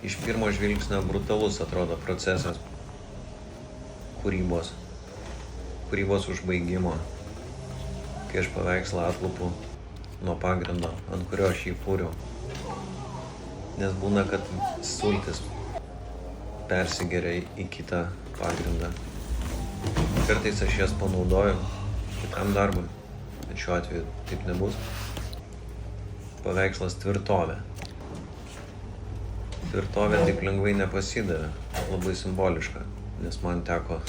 iš pirmo žvilgsnio brutalus atrodo procesas kūrybos užbaigimo, kai aš paveikslą atlupu nuo pagrindo, ant kurio aš jį kūriau. Nes būna, kad sultis persigeria į kitą pagrindą. Kartais aš jas panaudoju kitam darbui, bet šiuo atveju taip nebus. Paveikslas tvirtovė. Tvirtovė taip lengvai nepasidavė, labai simboliška, nes man teko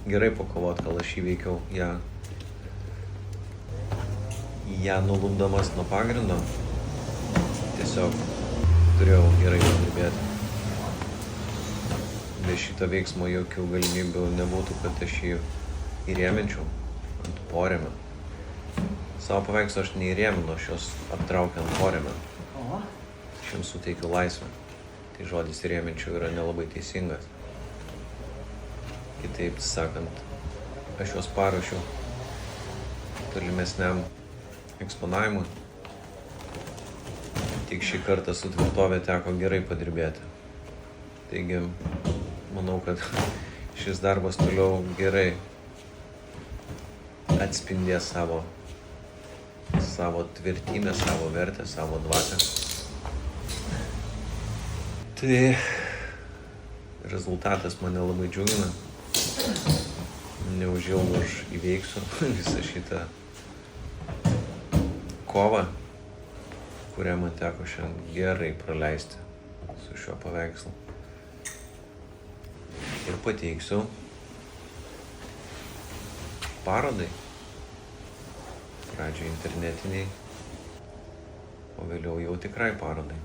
gerai pakovot, kol aš įveikiau ją nulupdamas nuo pagrindo. Tiesiog turėjau gerai padirbėti. Be šito veiksmo jokių galimybių nebūtų, kad aš jį įrėminčiau ant porėmio. Savo paveikslą aš neįrėminu, aš jos aptraukiu ant porėmio. Aš jiems suteikiu laisvę. Tai žodis įrėminčiau yra nelabai teisingas. Kitaip sakant, aš juos paruošiu tolimesniam eksponavimui. Tik šį kartą su tvirtovė teko gerai padirbėti. Taigi, manau, kad šis darbas toliau gerai atspindės savo tvirtybę, savo vertę, savo dvasią. Tai rezultatas mane labai džiugina. Neužilgo aš įveiksiu visą šitą kovą, kurią man teko šiandien gerai praleisti su šiuo paveikslu. Ir pateiksiu parodai. Pradžioj internetiniai, o vėliau jau tikrai parodai.